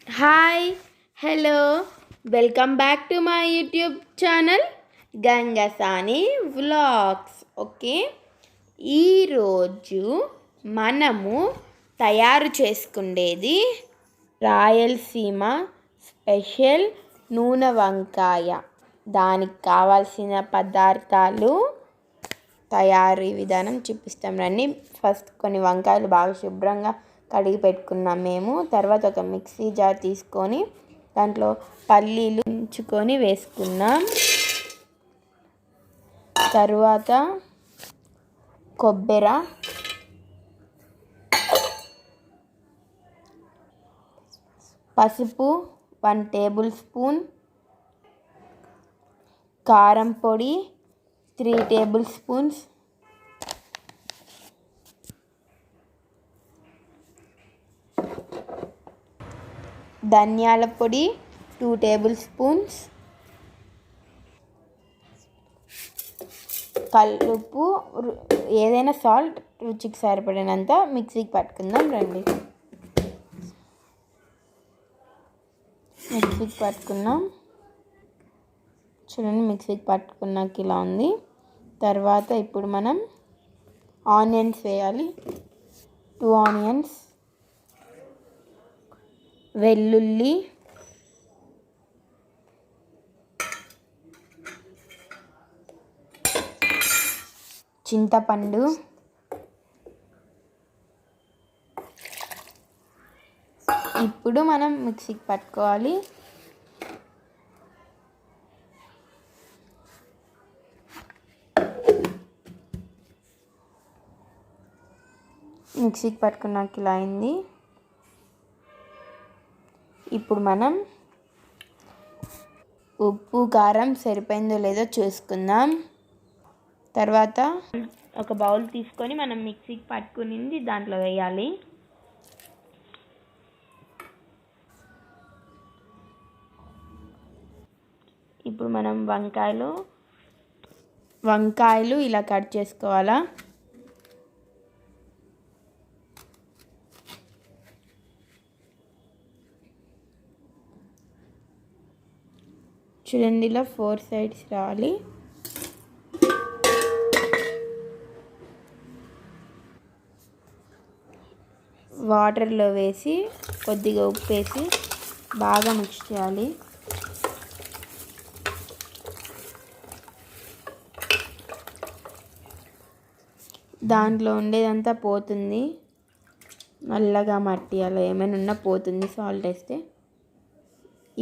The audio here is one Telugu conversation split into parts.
Hi hello welcome back to my YouTube channel Gangasani vlogs. Okay, ఈరోజు మనము తయారు చేసుకునేది రాయలసీమ స్పెషల్ నూనె వంకాయ. దానికి కావాల్సిన పదార్థాలు, తయారీ విధానం చూపిస్తాం రండి. ఫస్ట్ కొన్ని వంకాయలు బాగా శుభ్రంగా కడిగి పెట్టుకున్నాం మేము. తర్వాత ఒక మిక్సీ జార్ తీసుకొని దాంట్లో పల్లీలు ఉంచుకొని వేసుకున్నాం. తర్వాత కొబ్బరి, పసుపు 1 టేబుల్ స్పూన్, కారం పొడి 3 టేబుల్ స్పూన్స్, ధనియాల పొడి 2 టేబుల్ స్పూన్స్, కల్లుప్పు, ఏదైనా సాల్ట్ రుచికి సరిపడినంత. మిక్సీకి పట్టుకుందాం రండి. మిక్సీకి పట్టుకున్నాం చూడండి. మిక్సీకి పట్టుకున్నాక ఇలా ఉంది. తర్వాత ఇప్పుడు మనం ఆనియన్స్ వేయాలి. 2 ఆనియన్స్, వెల్లుల్లి, చింతపండు, ఇప్పుడు మనం మిక్సీకి పట్టుకోవాలి. మిక్సీకి పట్టుకున్నాక ఇలా అయింది. ఇప్పుడు మనం ఉప్పు కారం సరిపోయిందో లేదో చూసుకుందాం. తర్వాత ఒక బౌల్ తీసుకొని మనం మిక్సీకి పట్టుకునింది దాంట్లో వేయాలి. ఇప్పుడు మనం వంకాయలు ఇలా కట్ చేసుకోవాలా. చూడండి, ఇలా 4 సైడ్స్ రావాలి. వాటర్లో వేసి కొద్దిగా ఉప్పు వేసి బాగా మిక్స్ చేయాలి. దాంట్లో ఉండేదంతా పోతుంది. నల్లగా మట్టి అలా ఏమైనా ఉన్నా పోతుంది సాల్ట్ వేస్తే.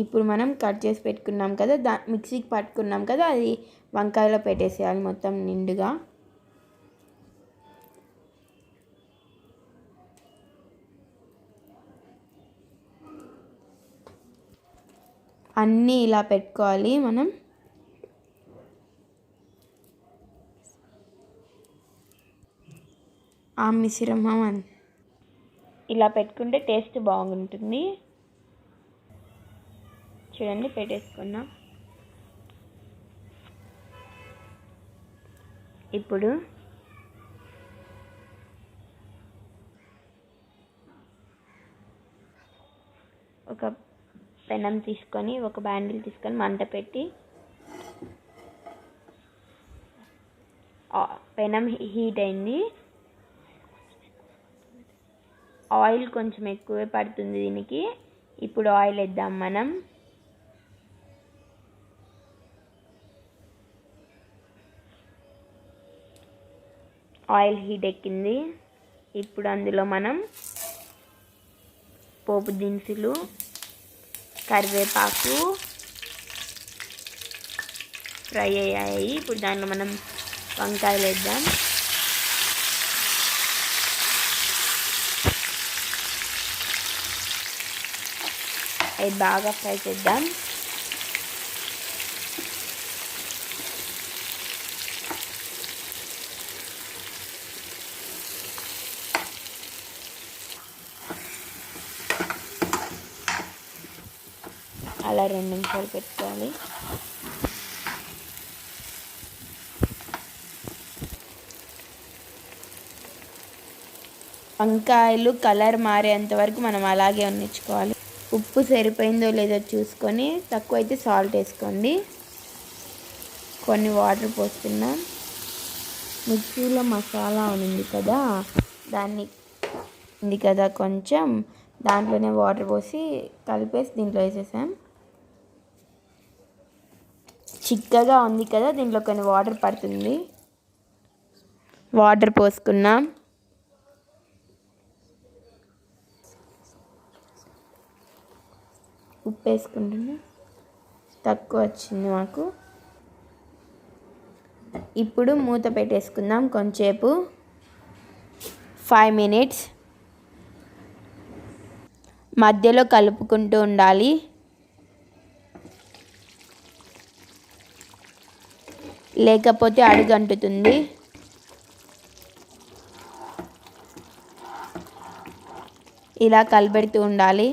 ఇప్పుడు మనం కట్ చేసి పెట్టుకున్నాం కదా, మిక్సీకి పట్టుకున్నాం కదా, అది వంకాయలో పెట్టేసేయాలి మొత్తం నిండుగా. అన్నీ ఇలా పెట్టుకోవాలి మనం. ఆ మిశ్రమం ఇలా పెట్టుకుంటే టేస్ట్ బాగుంటుంది. చూడండి, పెట్టేసుకున్నాం. ఇప్పుడు ఒక పెనం తీసుకొని, ఒక బ్యాండిల్ తీసుకొని మంట పెట్టి, పెనం హీట్ అయింది. ఆయిల్ కొంచెం ఎక్కువే పడుతుంది దీనికి. ఇప్పుడు ఆయిల్ వేద్దాం మనం. ఆయిల్ హీట్ ఎక్కింది. ఇప్పుడు అందులో మనం పోపు దినుసులు, కరివేపాకు ఫ్రై అయ్యాయి. ఇప్పుడు దాంట్లో మనం వంకాయలు వేద్దాం. అవి బాగా ఫ్రై చేద్దాం. అలా 2 నిమిషాలు పెట్టుకోవాలి. వంకాయలు కలర్ మారేంత వరకు మనం అలాగే ఉంచుకోవాలి. ఉప్పు సరిపోయిందో లేదో చూసుకొని, తక్కువ అయితే సాల్ట్ వేసుకోండి. కొన్ని వాటర్ పోస్తున్నాం. మిక్సీలో మసాలా ఉంది కదా, దాన్ని ఉంది కదా కొంచెం, దాంట్లోనే వాటర్ పోసి కలిపేసి దీంట్లో వేసేసాం. చిక్కగా ఉంది కదా, దీంట్లో కొన్ని వాటర్ పడుతుంది. వాటర్ పోసుకున్నాం. ఉప్పు వేసుకుంటున్నా, తక్కువ వచ్చింది మాకు. ఇప్పుడు మూత పెట్టేసుకుందాం కొంచెంసేపు, 5 minutes. మధ్యలో కలుపుకుంటూ ఉండాలి. లేకపోతే అడుగంటుతుంది. ఇలా కలిపెడుతూ ఉండాలి.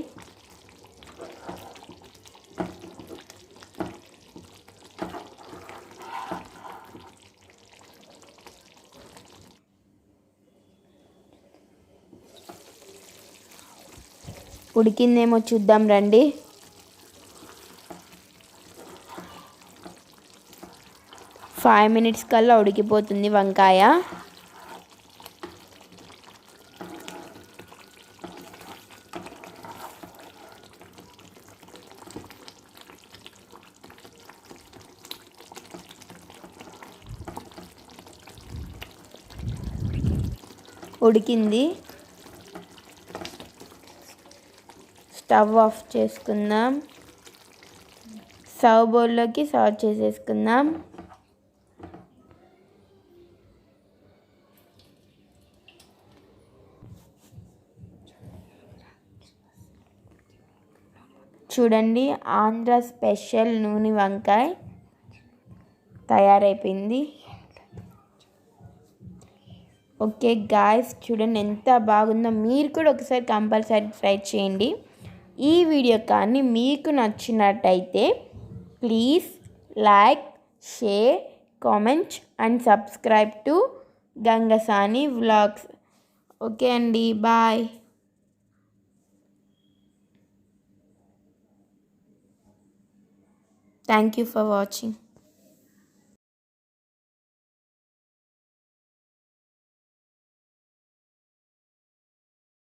ఉడికిందేమో చూద్దాం రండి. ఫైవ్ మినిట్స్ కల్లా ఉడికిపోతుంది వంకాయ. ఉడికింది. స్టవ్ ఆఫ్ చేసుకుందాం. సర్వ్ బౌల్లోకి సర్వ్ చేసేసుకుందాం. చూడండి, ఆంధ్ర స్పెషల్ నూనె వంకాయ తయారైపోయింది. ఓకే గాయ్స్, చూడండి ఎంత బాగుందో. మీరు కూడా ఒకసారి కంపల్సరీ ట్రై చేయండి. ఈ వీడియో కానీ మీకు నచ్చినట్టయితే please like, share, comment and subscribe to Gangasani vlogs. Okay అండి, bye. Thank you for watching.